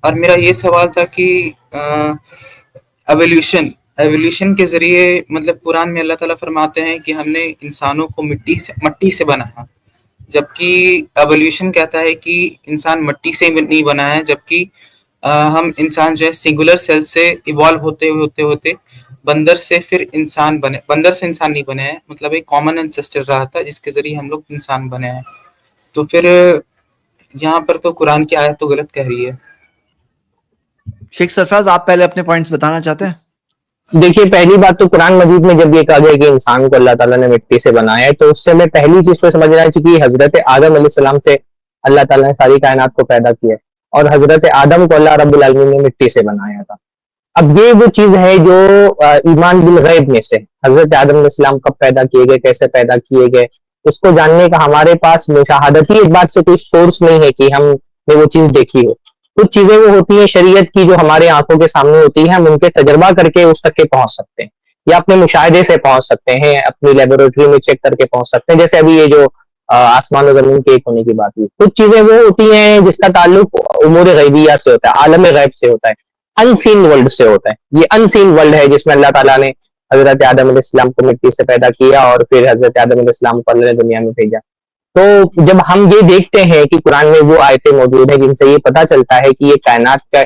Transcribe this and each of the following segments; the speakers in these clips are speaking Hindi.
और मेरा ये सवाल था कि एवोल्यूशन एवोल्यूशन के जरिए मतलब कुरान में अल्लाह ताला फरमाते हैं कि हमने इंसानों को मट्टी से बनाया, जबकि एवोल्यूशन कहता है कि इंसान मट्टी से नहीं बना है, जबकि हम इंसान जो है सिंगुलर सेल से इवॉल्व होते बंदर से फिर इंसान बने, बंदर से इंसान नहीं बने हैं, मतलब एक कॉमन एंसेस्टर रहा था जिसके जरिए हम लोग इंसान बने हैं। तो फिर यहाँ पर तो कुरान की आयत तो गलत कह रही है। शेख सरफराज, आप पहले अपने पॉइंट्स बताना चाहते हैं? देखिए, पहली बात तो कुरान मजीद में जब ये कहा गया कि इंसान को अल्लाह ताला ने मिट्टी से बनाया है, तो उससे मैं पहली चीज तो समझ रहा हूँ कि हजरत आदम अलैहिस्सलाम से अल्लाह ताला ने सारी कायनात को पैदा किया है, और हजरत आदम को अल्लाह रब्बुल आलमीन ने मिट्टी से बनाया था। अब ये वो चीज है जो ईमान बिल गैब में से, हजरत आदम अलैहिस्सलाम कब पैदा किए गए, कैसे पैदा किए गए, इसको जानने का हमारे पास मुशाहदती एक बात से कोई सोर्स नहीं है कि हमने वो चीज देखी हो। कुछ चीजें वो होती हैं शरीयत की जो हमारे आंखों के सामने होती है, हम उनके तजर्बा करके उस तक के पहुंच सकते हैं, या अपने मुशाहिदे से पहुंच सकते हैं, अपनी लेबोरेटरी में चेक करके पहुंच सकते हैं। जैसे अभी ये जो आसमान और जमीन के एक होने की बात हुई, कुछ चीजें वो होती हैं जिसका ताल्लुक उमूर गैबिया से होता है, आलम गैब से होता है, अनसीन वर्ल्ड से होता है। ये अनसीन वर्ल्ड है जिसमें अल्लाह ताला ने हजरत आदम अलैहिस्सलाम को मिट्टी से पैदा किया और फिर हजरत आदम अलैहिस्सलाम को अल्लाह ने दुनिया में भेजा। तो जब हम ये देखते हैं कि कुरान में वो आयतें मौजूद है जिनसे ये पता चलता है कि ये कायनात का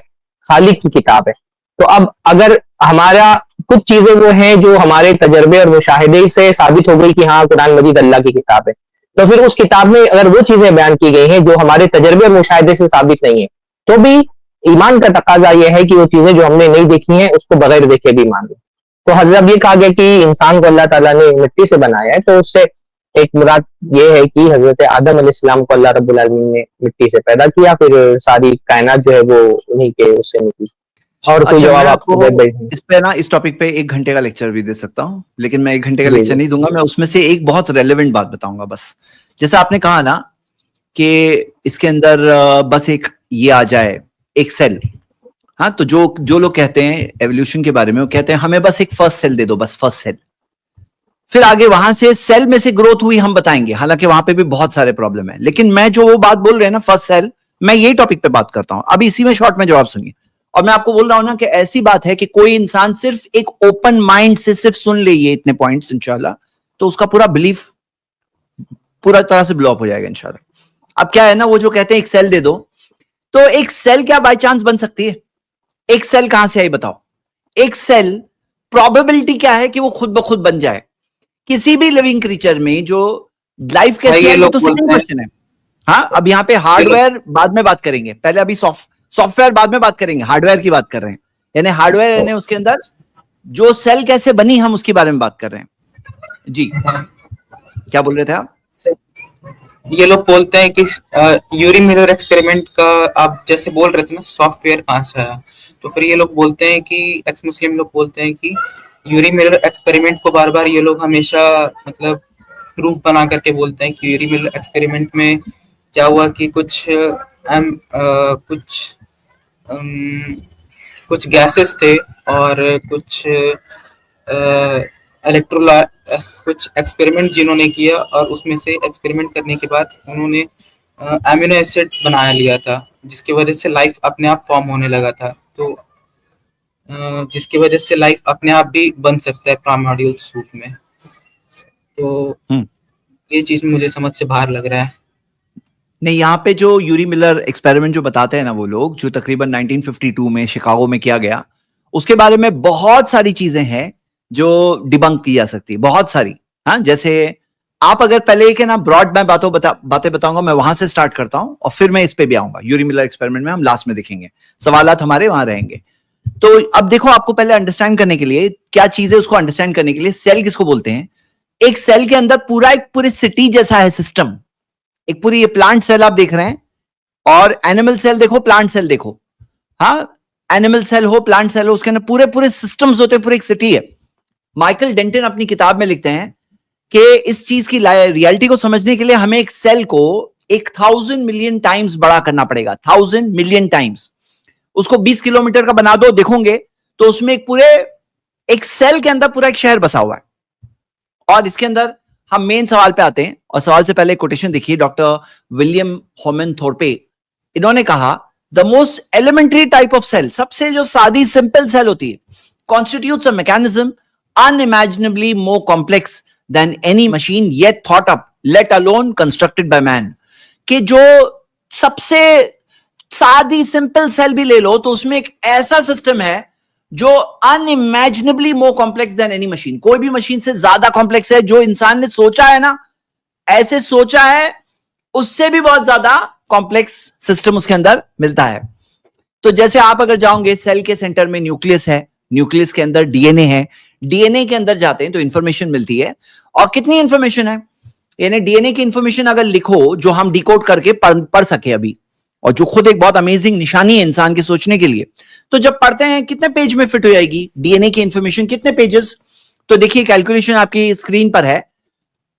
खालिक की किताब है, तो अब अगर हमारा कुछ चीजें वो हैं जो हमारे तजर्बे और मुशाहिदे से साबित हो गई कि हाँ कुरान मजीद अल्लाह की किताब है, तो फिर उस किताब में अगर वो चीजें बयान की गई हैं जो हमारे तजर्बे और मुशाहिदे से साबित नहीं है, तो भी ईमान का तकाजा यह है कि वो चीजें जो हमने नहीं देखी हैं उसको बगैर देखे भी मान लें। तो हजरत ये कहा गया कि इंसान को अल्लाह ताला ने मिट्टी से बनाया है, तो उससे एक मुराद ये है कि हजरत आदम अलैहिस्सलाम को अल्लाह रब्बुल आलमीन ने मिट्टी से पैदा किया, फिर सारी कायनात जो है वो उन्हीं के उससे निकली। और कोई जवाब आपको इस पे ना, इस टॉपिक पे 1 घंटे का लेक्चर भी दे सकता हूँ, लेकिन मैं 1 घंटे का लेक्चर नहीं दूंगा। मैं उसमें से एक बहुत रेलेवेंट बात बताऊंगा बस। जैसे आपने कहा ना कि इसके अंदर बस एक ये आ जाए, एक सेल। हाँ, तो जो लोग कहते हैं एवोल्यूशन के बारे में, वो कहते हैं हमें बस एक फर्स्ट सेल दे दो, बस फर्स्ट सेल, फिर आगे वहां से सेल में से ग्रोथ हुई हम बताएंगे। हालांकि वहां पे भी बहुत सारे प्रॉब्लम है, लेकिन मैं जो वो बात बोल रहे हैं ना फर्स्ट सेल, मैं यही टॉपिक पे बात करता हूं। अभी इसी में शॉर्ट में जवाब सुनिए। और मैं आपको बोल रहा हूं ना कि ऐसी बात है कि कोई इंसान सिर्फ एक ओपन माइंड से सिर्फ सुन ले ये इतने पॉइंट्स इंशाल्लाह, तो उसका पूरा बिलीफ पूरा तरह से ब्लॉक हो जाएगा इंशाल्लाह। अब क्या है ना, वो जो कहते हैं एक सेल दे दो, तो एक सेल क्या बाय चांस बन सकती है? एक सेल कहां से आई बताओ? एक सेल प्रोबेबिलिटी क्या है कि वो खुद ब खुद बन जाए किसी भी लिविंग क्रीचर में? जो लाइफ कैसी है वो तो सेकंड क्वेश्चन है। हाँ, अब यहाँ पे हार्डवेयर बाद में बात करेंगे, पहले अभी सॉफ्टवेयर बाद में बात करेंगे, हार्डवेयर की बात कर रहे हैं। यानी हार्डवेयर यानी उसके अंदर जो सेल कैसे बनी, हम उसके बारे में बात कर रहे हैं। जी, क्या बोल रहे थे आप? ये लोग बोलते हैं कि यूरी मिलर एक्सपेरिमेंट का, आप जैसे बोल रहे थे ना सॉफ्टवेयर कहाँ से आया, तो फिर ये लोग बोलते हैं कि एक्स मुस्लिम लोग बोलते हैं कि यूरी मिलर एक्सपेरिमेंट को बार बार ये लोग हमेशा मतलब प्रूफ बना करके बोलते हैं कि यूरी मिलर एक्सपेरिमेंट में क्या हुआ कि कुछ गैसेस थे और कुछ एक्सपेरिमेंट जिन्होंने किया, और उसमें से एक्सपेरिमेंट करने के बाद उन्होंने एमिनो एसिड बना लिया था, जिसकी वजह से लाइफ अपने आप फॉर्म होने लगा था। तो जिसकी वजह से लाइफ अपने आप भी बन सकता है प्राइमर्डियल सूप में। तो ये चीज मुझे समझ से बाहर लग रहा है। नहीं, यहाँ पे जो यूरी मिलर एक्सपेरिमेंट जो बताते हैं ना वो लोग, जो तकरीबन 1952 में शिकागो में किया गया, उसके बारे में बहुत सारी चीजें हैं जो डिबंक की जा सकती है, बहुत सारी। हाँ, जैसे आप अगर पहले एक है ना ब्रॉड मैं बातें बताऊंगा, मैं वहां से स्टार्ट करता हूं और फिर मैं इस पे भी आऊंगा। यूरी मिलर एक्सपेरिमेंट में हम लास्ट में देखेंगे, सवालात हमारे वहां रहेंगे। तो अब देखो, आपको पहले अंडरस्टैंड करने के लिए क्या चीज है, उसको अंडरस्टैंड करने के लिए सेल किसको बोलते हैं? एक सेल के अंदर एक पूरी सिटी जैसा है सिस्टम। एक पूरी ये प्लांट सेल आप देख रहे हैं, और एनिमल सेल देखो, प्लांट सेल देखो। हाँ, एनिमल सेल हो, प्लांट सेल हो, उसके अंदर पूरे पूरे सिस्टम्स होते हैं, पूरी एक सिटी है। माइकल डेंटन अपनी किताब में लिखते हैं कि इस चीज की रियलिटी को समझने के लिए हमें एक सेल को 1000 मिलियन टाइम्स बड़ा करना पड़ेगा। 1000 मिलियन टाइम्स। उसको 20 किलोमीटर का बना दो, देखोगे तो उसमें एक सेल के अंदर पूरा एक शहर बसा हुआ है। और इसके अंदर हम मेन सवाल पे आते हैं, और सवाल से पहले कोटेशन देखिए, डॉक्टर विलियम होमन थोरपे। इन्होंने कहा the most elementary type of cell, सबसे जो सादी सिंपल सेल होती है, constitutes a mechanism unimaginably more complex than any machine yet thought up, let alone constructed by man. कि जो सबसे सादी सिंपल सेल भी ले लो तो उसमें एक ऐसा सिस्टम है जो unimaginably more complex than any machine, कोई भी मशीन से ज्यादा कॉम्प्लेक्स है। जो इंसान ने सोचा है ना, ऐसे सोचा है, उससे भी बहुत ज्यादा कॉम्प्लेक्स सिस्टम उसके अंदर मिलता है। तो जैसे आप अगर जाओगे, सेल के सेंटर में न्यूक्लियस है, न्यूक्लियस के अंदर डीएनए है, डीएनए के अंदर जाते हैं तो इंफॉर्मेशन मिलती है। और कितनी इंफॉर्मेशन है, यानी डीएनए की इंफॉर्मेशन अगर लिखो जो हम डिकोड करके पढ़ सके अभी, और जो खुद एक बहुत अमेजिंग निशानी है इंसान के सोचने के लिए, तो जब पढ़ते हैं कितने पेज में फिट हो जाएगी डीएनए की इंफॉर्मेशन, कितने पेजेस? तो देखिए कैलकुलेशन आपकी स्क्रीन पर है,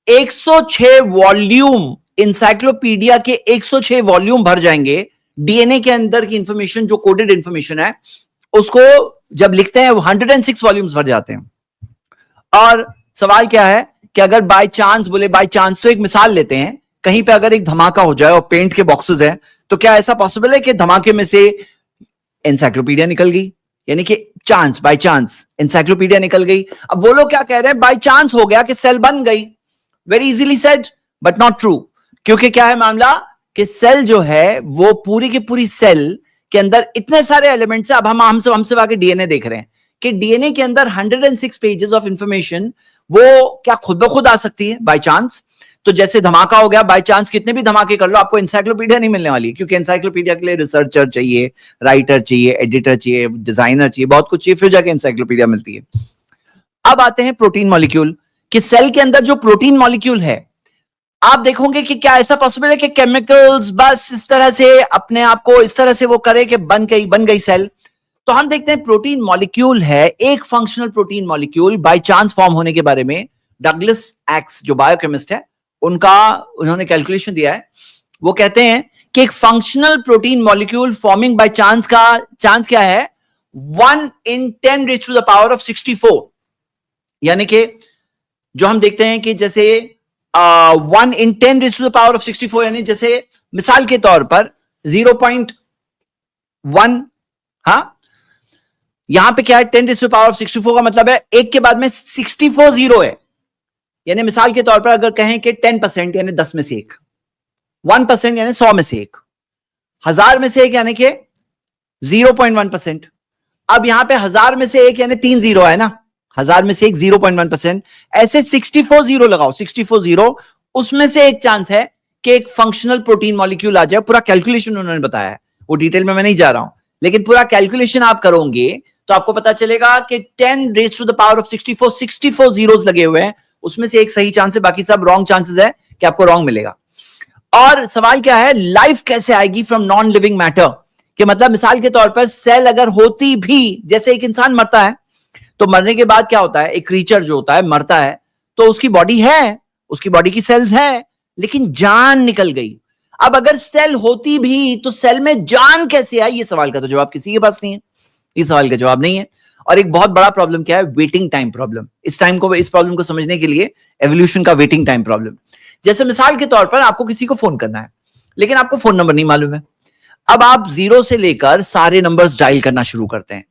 106 वॉल्यूम, इंसाइक्लोपीडिया के 106 वॉल्यूम भर जाएंगे डीएनए के अंदर की इंफॉर्मेशन, जो कोडेड इंफॉर्मेशन है उसको जब लिखते हैं 106 वॉल्यूम्स भर जाते हैं। और सवाल क्या है कि अगर बाय चांस, बोले बाय चांस, तो एक मिसाल लेते हैं, कहीं पे अगर एक धमाका हो जाए और पेंट के बॉक्सेस हैं, तो क्या ऐसा पॉसिबल है कि धमाके में से एनसाइक्लोपीडिया निकल गई? यानी कि चांस, बाय चांस एनसाइक्लोपीडिया निकल गई। अब वो लोग क्या कह रहे हैं, बाय चांस हो गया कि सेल बन गई। Very easily said but not true, क्योंकि क्या है मामला कि सेल जो है वो पूरी की पूरी सेल के अंदर इतने सारे एलिमेंट्स है। अब हम सब आके डीएनए देख रहे हैं कि डीएनए के अंदर 106 पेजेस ऑफ इंफॉर्मेशन, वो क्या खुद ब खुद आ सकती है बाय चांस? तो जैसे धमाका हो गया, बाय चांस कितने भी धमाके कर लो, आपको एनसाइक्लोपीडिया नहीं मिलने वाली है, क्योंकि एनसाइक्लोपीडिया के लिए रिसर्चर चाहिए, राइटर चाहिए, एडिटर चाहिए, डिजाइनर चाहिए, बहुत कुछ चाहिए, फिर जाके एनसाइक्लोपीडिया मिलती है। अब आते हैं प्रोटीन मॉलिक्यूल, कि सेल के अंदर जो प्रोटीन मॉलिक्यूल है, आप देखोगे कि क्या ऐसा पॉसिबल है कि केमिकल्स बस इस तरह से अपने आप को इस तरह से वो करे कि बन गई सेल? तो हम देखते हैं प्रोटीन मॉलिक्यूल है, एक functional protein molecule by chance form होने के बारे में डगलस एक्स जो बायोकेमिस्ट है, उन्होंने कैलकुलेशन दिया है। वो कहते हैं कि एक functional protein molecule forming by chance का चांस क्या है, 1 in 10 raised to the power of 64। यानी कि जो हम देखते हैं कि जैसे 1 in 10 raised to the power of 64, यानी जैसे मिसाल के तौर पर 0.1, हाँ यहां पे क्या है, 10 raised to the power of 64 का मतलब है एक के बाद में 64 जीरो है। यानी मिसाल के तौर पर अगर कहें कि 10% यानी 10 में से एक, 1% यानी 100 में से एक, 1000 में से एक यानी कि 0.1%। अब यहां पे 1000 में से एक यानी 3 जीरो है ना, 1000 में से एक 0.1%, ऐसे 64 जीरो लगाओ, 64 जीरो, उसमें से एक चांस है कि एक फंक्शनल प्रोटीन मॉलिक्यूल आ जाए। पूरा कैलकुलेशन उन्होंने बताया है, वो डिटेल में मैं नहीं जा रहा हूं, लेकिन पूरा कैलकुलेशन आप करोगे तो आपको पता चलेगा कि 10 raised to the power of 64 zeros लगे हुए हैं, उसमें से एक सही चांस है, बाकी सब रॉन्ग चांसेस है कि आपको रॉन्ग मिलेगा। और सवाल क्या है, लाइफ कैसे आएगी फ्रॉम नॉन लिविंग मैटर? कि मतलब मिसाल के तौर पर सेल अगर होती भी, जैसे एक इंसान मरता है तो मरने के बाद क्या होता है, एक क्रीचर जो होता है मरता है तो उसकी बॉडी है, उसकी बॉडी की सेल्स है, लेकिन जान निकल गई। अब अगर सेल होती भी तो सेल में जान कैसे आई, ये सवाल का तो जवाब किसी के पास नहीं है, इस सवाल का जवाब नहीं है। और एक बहुत बड़ा प्रॉब्लम क्या है, वेटिंग टाइम प्रॉब्लम। इस प्रॉब्लम को समझने के लिए एवोल्यूशन का वेटिंग टाइम प्रॉब्लम। जैसे मिसाल के तौर पर आपको किसी को फोन करना है, लेकिन आपको फोन नंबर नहीं मालूम है। अब आप 0 से लेकर सारे नंबर्स डायल करना शुरू करते हैं,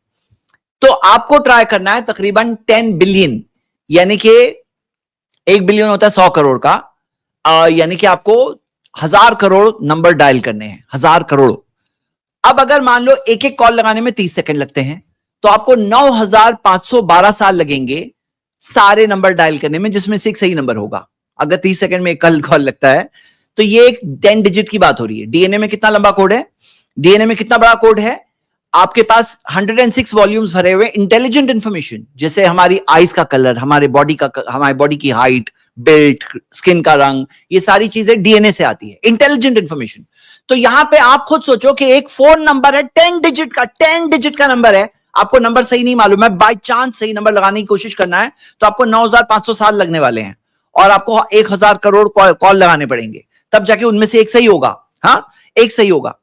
तो आपको ट्राई करना है तकरीबन 10 बिलियन, यानी कि 1 बिलियन होता है 100 करोड़ का, यानी कि आपको 1000 करोड़ नंबर डायल करने हैं, 1000 करोड़। अब अगर मान लो एक एक कॉल लगाने में 30 सेकंड लगते हैं, तो आपको 9512 साल लगेंगे सारे नंबर डायल करने में, जिसमें से एक सही नंबर होगा। अगर 30 सेकंड में एक कॉल लगता है तो ये एक 10 डिजिट की बात हो रही है। डीएनए में कितना लंबा कोड है, डीएनए में कितना बड़ा कोड है, आपके पास 106 वॉल्यूम्स भरे हुए इंटेलिजेंट इंफॉर्मेशन, जैसे हमारी आईज का कलर, हमारी बॉडी की हाइट, बिल्ट, स्किन का रंग, ये सारी चीजें डीएनए से आती है, इंटेलिजेंट इंफॉर्मेशन। तो यहां पे आप खुद सोचो कि एक फोन नंबर है 10 डिजिट का नंबर है, आपको नंबर सही नहीं मालूम है, बाय चांस सही नंबर लगाने की कोशिश करना है तो आपको 9500 साल लगने वाले हैं, और आपको 1000 करोड़ कॉल लगाने पड़ेंगे, तब जाके उनमें से एक सही होगा। हाँ, एक सही होगा।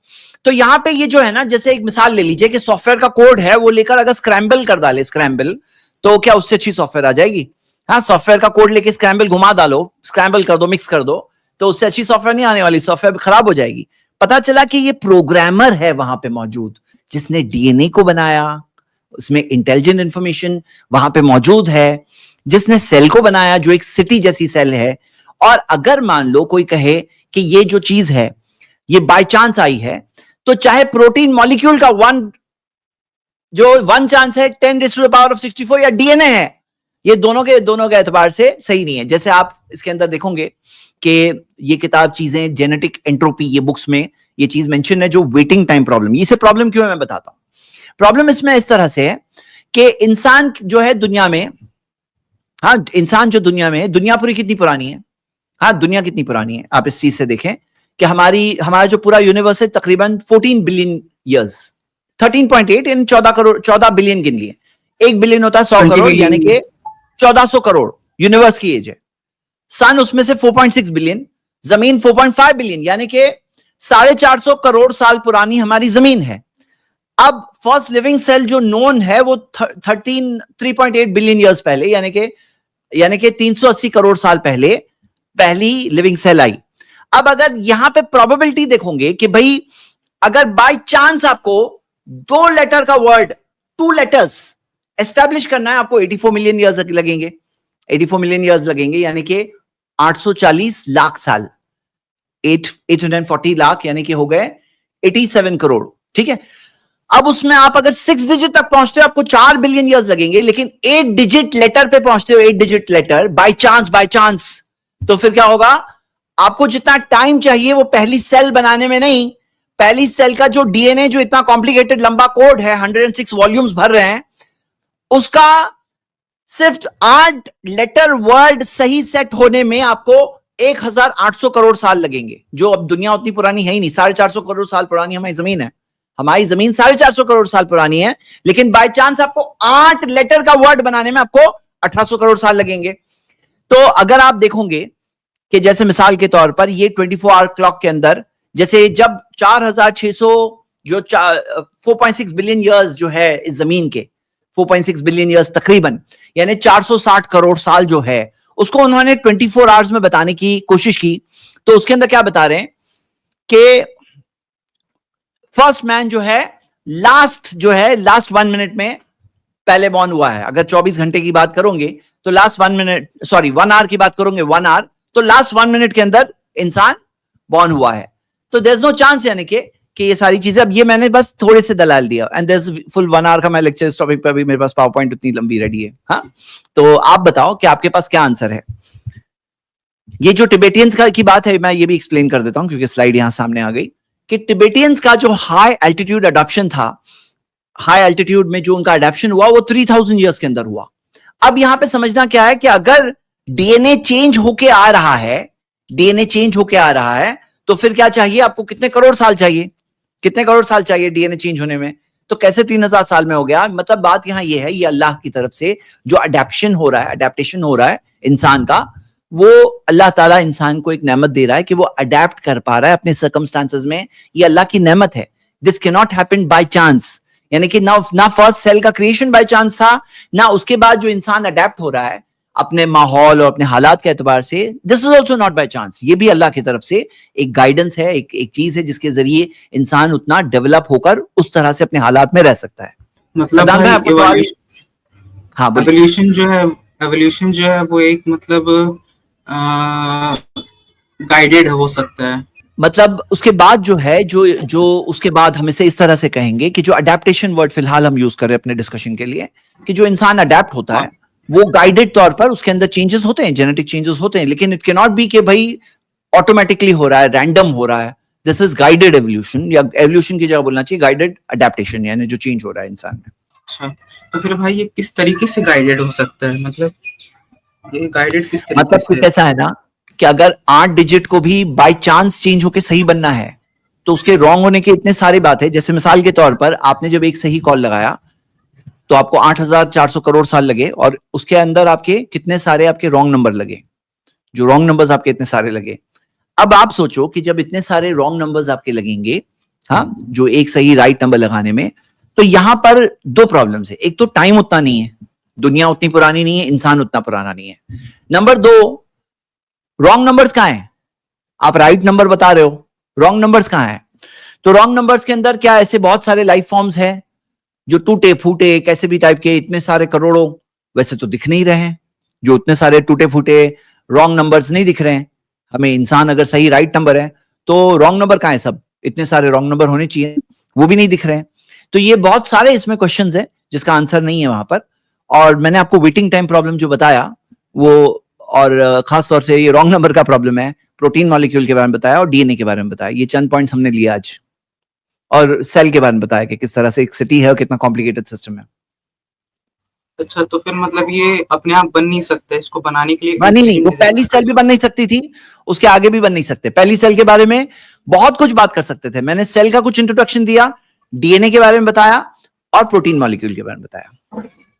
तो यहां पे ये जो है ना, जैसे एक मिसाल ले लीजिए कि सॉफ्टवेयर का कोड है, वो लेकर अगर स्क्रैम्बल कर डाले, स्क्रैम्बल, तो क्या उससे अच्छी सॉफ्टवेयर आ जाएगी? हाँ, सॉफ्टवेयर का कोड लेके स्क्रैम्बल घुमा डालो, स्क्रैम्बल कर दो, मिक्स कर दो, तो उससे अच्छी सॉफ्टवेयर नहीं आने वाली, सॉफ्टवेयर खराब हो जाएगी। पता चला कि ये प्रोग्रामर है वहां पे मौजूद, जिसने डीएनए को बनाया, उसमें इंटेलिजेंट इंफॉर्मेशन वहां पे मौजूद है, जिसने सेल को बनाया जो एक सिटी जैसी सेल है। और अगर मान लो कोई कहे कि ये जो चीज है ये बाय चांस आई है, तो चाहे प्रोटीन मॉलिक्यूल का वन चांस है 10⁻64 या डीएनए है, ये दोनों के एतबार से सही नहीं है। जैसे आप इसके अंदर देखोगे कि ये किताब चीजें जेनेटिक एंट्रोपी, ये बुक्स में ये चीज मेंशन है जो वेटिंग टाइम प्रॉब्लम। इसे प्रॉब्लम क्यों है मैं बताता हूं। प्रॉब्लम इसमें इस तरह से है कि इंसान जो है दुनिया में, हाँ इंसान जो दुनिया में, दुनिया पूरी कितनी पुरानी है, हाँ दुनिया कितनी पुरानी है, आप इस चीज से देखें कि हमारा जो पूरा यूनिवर्स है तकरीबन 14 बिलियन ईयर्स, 13.8 इन 14 बिलियन गिन लिए। 1 बिलियन होता है 100 करोड़, यानी कि 1400 करोड़ यूनिवर्स की एज है। सन उसमें से 4.6 बिलियन, जमीन 4.5 बिलियन, यानी कि 450 करोड़ साल पुरानी हमारी जमीन है। अब फर्स्ट लिविंग सेल जो नोन है वो 3.8 बिलियन ईयर्स पहले, यानी कि 380 करोड़ साल पहले पहली लिविंग सेल आई। अब अगर यहां पे प्रोबेबिलिटी देखोगे कि भाई अगर बाय चांस आपको 2 लेटर का वर्ड, 2 लेटर्स एस्टैब्लिश करना है, आपको 84 मिलियन ईयर्स लगेंगे। 84 मिलियन ईयर्स लगेंगे, यानी कि 840 लाख साल, 840 लाख, यानी कि हो गए 87 करोड़। ठीक है, अब उसमें आप अगर 6 डिजिट तक पहुंचते हो आपको 4 बिलियन ईयर्स लगेंगे, लेकिन 8 डिजिट लेटर पे पहुंचते हो, 8 डिजिट लेटर बाय चांस, तो फिर क्या होगा, आपको जितना टाइम चाहिए वो पहली सेल बनाने में नहीं, पहली सेल का जो डीएनए जो इतना कॉम्प्लिकेटेड लंबा कोड है, 106 वॉल्यूम्स भर रहे हैं, उसका सिर्फ 8 लेटर वर्ड सही सेट होने में आपको 1800 करोड़ साल लगेंगे। जो अब दुनिया उतनी पुरानी है ही नहीं, 450 करोड़ साल पुरानी हमारी जमीन है, हमारी जमीन 450 करोड़ साल पुरानी है, लेकिन बाय चांस आपको 8 लेटर का वर्ड बनाने में आपको 1800 करोड़ साल लगेंगे। तो अगर आप देखोगे कि जैसे मिसाल के तौर पर ये 24 आवर क्लॉक के अंदर, जैसे जब 4600 जो 4.6 बिलियन ईयर्स जो है इस जमीन के, 4.6 बिलियन ईयर्स तकरीबन, यानी 460 करोड़ साल जो है, उसको उन्होंने 24 आवर्स में बताने की कोशिश की। तो उसके अंदर क्या बता रहे हैं कि फर्स्ट मैन जो है लास्ट 1 मिनट में पहले बॉर्न हुआ है। अगर 24 घंटे की बात करोगे तो लास्ट 1 आवर की बात करोगे, 1 आवर, तो लास्ट 1 मिनट के अंदर इंसान बॉर्न हुआ है। तो देयर इज नो चांस, यानी कि ये सारी चीजें, अब ये मैंने बस थोड़े से दलाल दिया, and there is full 1 hour का मैं लेक्चर इस टॉपिक पे, अभी मेरे पास पावर पॉइंट उतनी लंबी रेडी है। हाँ, तो आप बताओ कि आपके पास क्या आंसर है। ये जो टिबेटियंस की बात है, मैं ये भी एक्सप्लेन कर देता हूं क्योंकि स्लाइड यहां सामने आ गई, कि टिबेटियंस का जो हाई एल्टीट्यूड अडॉप्शन था, हाई एल्टीट्यूड में जो उनका अडॉप्शन हुआ वो 3000 ईयर्स के अंदर हुआ। अब यहां पे समझना क्या है कि अगर डीएनए चेंज होके आ रहा है, तो फिर क्या चाहिए आपको, कितने करोड़ साल चाहिए डीएनए चेंज होने में। तो कैसे 3000 साल में हो गया, मतलब बात यहां ये है, ये अल्लाह की तरफ से जो अडैप्टेशन हो रहा है इंसान का, वो अल्लाह ताला इंसान को एक नेमत दे रहा है कि वो अडेप्ट कर पा रहा है अपने सर्कमस्टांसेस में। ये अल्लाह की नेमत है। This can not happen by chance, यानी कि ना फर्स्ट सेल का क्रिएशन बाय चांस था, ना उसके बाद जो इंसान अडेप्ट हो रहा है अपने माहौल और अपने हालात के एतबार से, this is also not by chance. ये भी अल्लाह की तरफ से एक गाइडेंस है, एक चीज है जिसके जरिए इंसान उतना डेवलप होकर उस तरह से अपने हालात में रह सकता है। मतलब हाँ, एवोल्यूशन जो है वो एक मतलब गाइडेड हो सकता है। मतलब उसके बाद जो है जो उसके बाद हम इसे इस तरह से कहेंगे कि जो अडेप्टेशन वर्ड फिलहाल हम यूज कर रहे हैं अपने डिस्कशन के लिए, कि जो इंसान अडेप्ट होता है वो गाइडेड तौर पर उसके अंदर चेंजेस होते हैं, जेनेटिक चेंजेस होते हैं, लेकिन इट कैन नॉट बी कि भाई ऑटोमेटिकली हो रहा है, रैंडम हो रहा है। दिस इज गाइडेड एवोल्यूशन, या एवोल्यूशन की जगह बोलना चाहिए गाइडेड अडेप्टेशन, यानी जो चेंज हो रहा है इंसान में। अच्छा, तो फिर भाई ये किस तरीके से गाइडेड हो सकता है, मतलब ये गाइडेड किस तरीके मतलब से? ऐसा है ना कि अगर 8 डिजिट को भी बाय चांस चेंज होके सही बनना है तो उसके रॉन्ग होने के इतने सारे बात है। जैसे मिसाल के तौर पर आपने जब एक सही कॉल लगाया तो आपको 8400 करोड़ साल लगे, और उसके अंदर आपके कितने सारे आपके रॉन्ग नंबर लगे, जो रॉन्ग नंबर्स आपके इतने सारे लगे। अब आप सोचो कि जब इतने सारे रॉन्ग नंबर्स आपके लगेंगे, हाँ, जो एक सही राइट नंबर लगाने में, तो यहां पर 2 प्रॉब्लम्स है। एक तो टाइम उतना नहीं है, दुनिया उतनी पुरानी नहीं है, इंसान उतना पुराना नहीं है। नंबर 2, रॉन्ग नंबर्स कहां हैं? आप राइट नंबर बता रहे हो, रॉन्ग नंबर्स कहां हैं? तो रॉन्ग नंबर्स के अंदर क्या ऐसे बहुत सारे लाइफ फॉर्म्स हैं जो टूटे फूटे कैसे भी टाइप के इतने सारे करोड़ों वैसे तो दिख नहीं रहे हैं, जो इतने सारे टूटे फूटे रॉन्ग नंबर्स नहीं दिख रहे हैं हमें। इंसान अगर सही राइट नंबर है तो रॉन्ग नंबर कहाँ है, सब इतने सारे रॉन्ग नंबर होने चाहिए, वो भी नहीं दिख रहे हैं। तो ये बहुत सारे इसमें क्वेश्चंस हैं जिसका आंसर नहीं है वहां पर। और मैंने आपको वेटिंग टाइम प्रॉब्लम जो बताया वो, और खास तौर से ये रॉन्ग नंबर का प्रॉब्लम है, प्रोटीन मॉलिक्यूल के बारे में बताया और डीएनए के बारे में बताया। ये चंद पॉइंट्स हमने लिए आज, और सेल के बारे में बताया कि किस तरह से एक सिटी है और कितना कॉम्प्लिकेटेड सिस्टम है। अच्छा, तो फिर मतलब ये अपने आप बन नहीं सकता, इसको बनाने के लिए नहीं, वो पहली सेल भी बन नहीं सकती थी, उसके आगे भी बन नहीं सकते। पहली सेल के बारे में बहुत कुछ बात कर सकते थे, मैंने सेल का कुछ इंट्रोडक्शन दिया, डीएनए के बारे में बताया और प्रोटीन मॉलिक्यूल के बारे में बताया।